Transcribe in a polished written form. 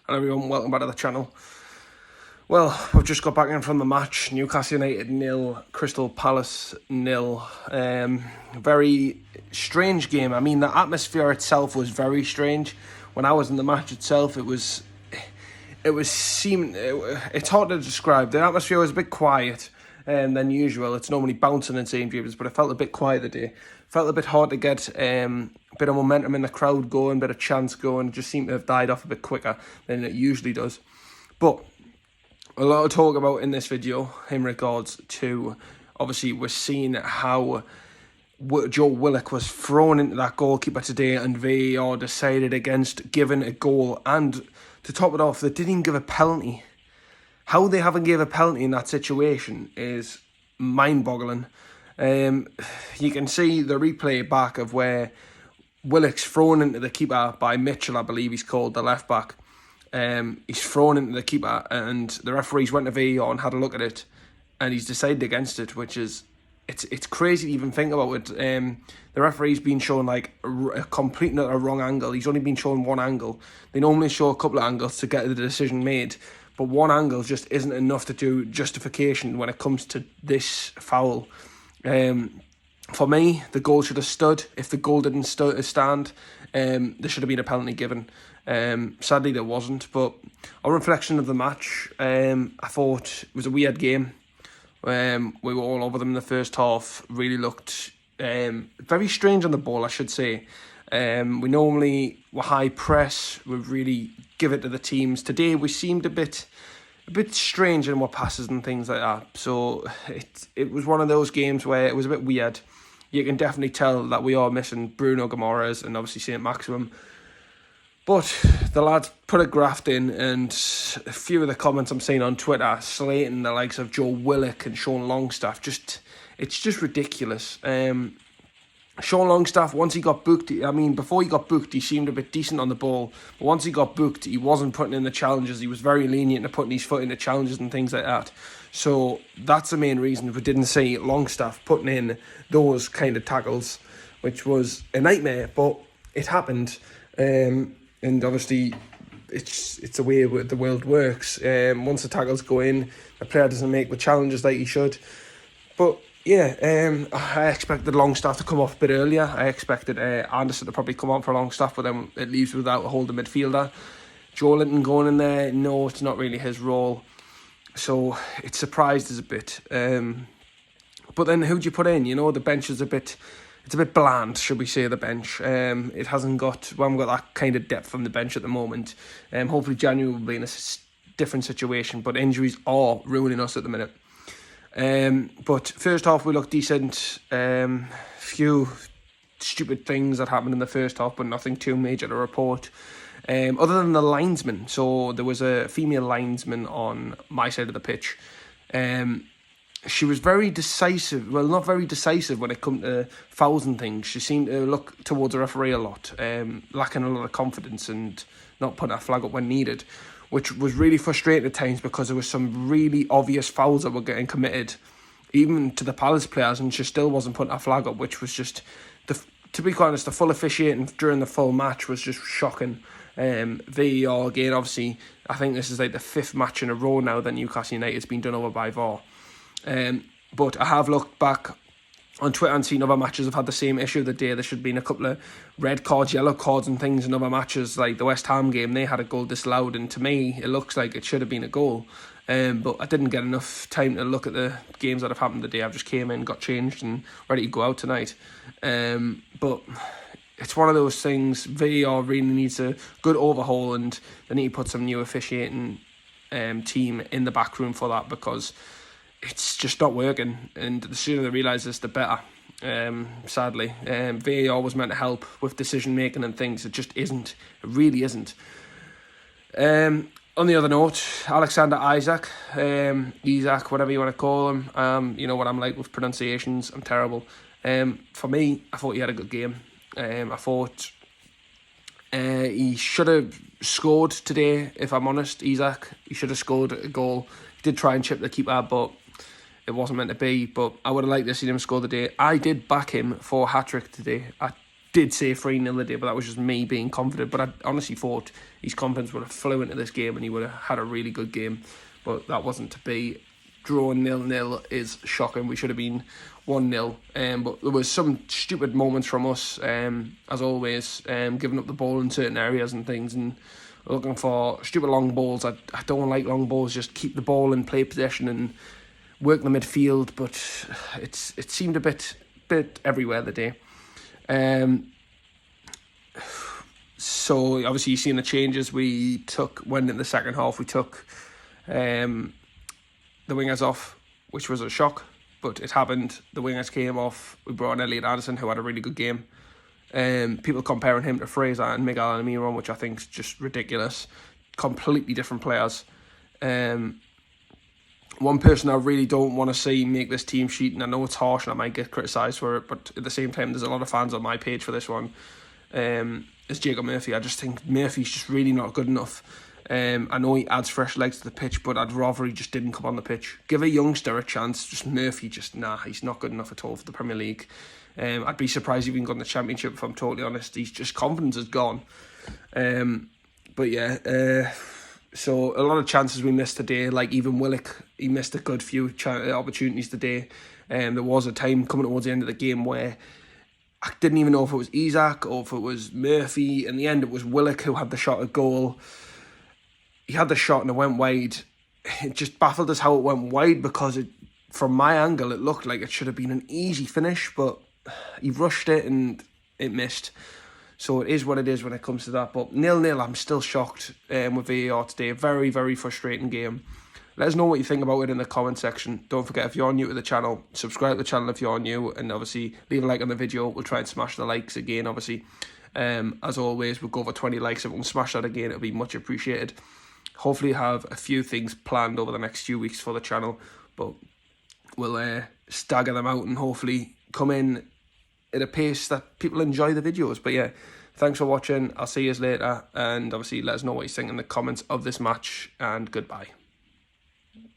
And everyone, welcome back to the channel. Well, we've just got back in from the match. Newcastle United 0, Crystal Palace 0. Very strange game. I mean, the atmosphere itself was very strange. When I was in the match itself, it's hard to describe. The atmosphere was a bit quiet than usual. It's normally bouncing in St James, but it felt a bit quiet today. Felt a bit hard to get a bit of momentum in the crowd going, a bit of chance going. It just seemed to have died off a bit quicker than it usually does. But a lot to talk about in this video in regards to, obviously, we're seeing how Joe Willock was thrown into that goalkeeper today and VAR decided against giving a goal. And to top it off, they didn't even give a penalty. How they haven't gave a penalty in that situation is mind-boggling. You can see the replay back of where Willock's thrown into the keeper by Mitchell, I believe he's called, the left-back. He's thrown into the keeper and the referees went to VAR and had a look at it and he's decided against it, which is, it's crazy to even think about it. The referee's been shown like a complete and utter wrong angle. He's only been shown one angle. They normally show a couple of angles to get the decision made, but one angle just isn't enough to do justification when it comes to this foul. For me, the goal should have stood. If the goal didn't stand, there should have been a penalty given. Sadly, there wasn't. But on reflection of the match, I thought it was a weird game. We were all over them in the first half. Really looked very strange on the ball, I should say. We normally were high press. We really give it to the teams. Today, we seemed a bit strange in our passes and things like that. So it was one of those games where it was a bit weird. You can definitely tell that we are missing Bruno Guimaraes and obviously St Maximum. But the lads put a graft in, and a few of the comments I'm seeing on Twitter slating the likes of Joe Willock and Sean Longstaff, it's just ridiculous. Sean Longstaff, once he got booked, before he got booked, he seemed a bit decent on the ball. But once he got booked, he wasn't putting in the challenges. He was very lenient to putting his foot in the challenges and things like that. So that's the main reason we didn't see Longstaff putting in those kind of tackles, which was a nightmare, but it happened. And obviously, it's the way the world works. Once the tackles go in, the player doesn't make the challenges like he should. But yeah, I expected Longstaff to come off a bit earlier. I expected Anderson to probably come on for Longstaff, but then it leaves without a holding midfielder. Joe Linton going in there, no, it's not really his role. So it surprised us a bit. But then who'd you put in? You know, the bench is a bit bland, should we say, the bench. We haven't got that kind of depth from the bench at the moment. Hopefully January will be in a different situation, but injuries are ruining us at the minute. But first half we looked decent. Few stupid things that happened in the first half, but nothing too major to report. Other than the linesman, so there was a female linesman on my side of the pitch. She was very decisive. Well, not very decisive when it comes to fouls and things. She seemed to look towards the referee a lot, lacking a lot of confidence and not putting her flag up when needed, which was really frustrating at times because there was some really obvious fouls that were getting committed, even to the Palace players, and she still wasn't putting her flag up, which was just, to be quite honest, the full officiating during the full match was just shocking. VAR again, obviously, I think this is like the 5th match in a row now that Newcastle United's been done over by VAR. But I have looked back on Twitter and seen other matches have had the same issue the day. There should have been a couple of red cards, yellow cards and things in other matches, like the West Ham game. They had a goal disallowed, and to me it looks like it should have been a goal. But I didn't get enough time to look at the games that have happened today. I just came in, got changed and ready to go out tonight. But it's one of those things. VAR really needs a good overhaul, and they need to put some new officiating team in the back room for that, because it's just not working, and the sooner they realise this, the better. Sadly, VAR was meant to help with decision making and things. It just isn't. It really isn't. On the other note, Alexander Isak, whatever you want to call him. You know what I'm like with pronunciations. I'm terrible. For me, I thought he had a good game. I thought he should have scored today. If I'm honest, Isak, he should have scored a goal. He did try and chip the keeper, but it wasn't meant to be. But I would have liked to see him score today. I did back him for a hat-trick today. I did say 3-0 the day, but that was just me being confident. But I honestly thought his confidence would have flew into this game and he would have had a really good game. But that wasn't to be. Drawing 0-0 is shocking. We should have been 1-0. But there was some stupid moments from us, as always, giving up the ball in certain areas and things, and looking for stupid long balls. I don't like long balls. Just keep the ball in play possession and work the midfield. But it seemed a bit everywhere the day. So obviously you've seen the changes we took when in the second half we took the wingers off, which was a shock, but it happened. The wingers came off. We brought in Elliot Anderson, who had a really good game. People comparing him to Fraser and Miguel Almiron, which I think is just ridiculous. Completely different players. One person I really don't want to see make this team sheet, and I know it's harsh and I might get criticised for it, but at the same time, there's a lot of fans on my page for this one, is Jacob Murphy. I just think Murphy's just really not good enough. I know he adds fresh legs to the pitch, but I'd rather he just didn't come on the pitch. Give a youngster a chance. Just Murphy, he's not good enough at all for the Premier League. I'd be surprised if he even got in the Championship, if I'm totally honest. He's just, confidence is gone. But yeah, so a lot of chances we missed today. Like even Willock, he missed a good few opportunities today. There was a time coming towards the end of the game where I didn't even know if it was Isaac or if it was Murphy. In the end, it was Willock who had the shot at goal. He had the shot and it went wide. It just baffled us how it went wide, because from my angle, it looked like it should have been an easy finish, but he rushed it and it missed. So it is what it is when it comes to that. But 0-0, I'm still shocked with VAR today. Very, very frustrating game. Let us know what you think about it in the comment section. Don't forget, if you're new to the channel, subscribe to the channel if you're new, and obviously leave a like on the video. We'll try and smash the likes again, obviously. As always, we'll go over 20 likes. If we can smash that again, it'll be much appreciated. Hopefully have a few things planned over the next few weeks for the channel, but we'll stagger them out and hopefully come in at a pace that people enjoy the videos. But yeah, thanks for watching. I'll see you later, and obviously let us know what you think in the comments of this match, and goodbye.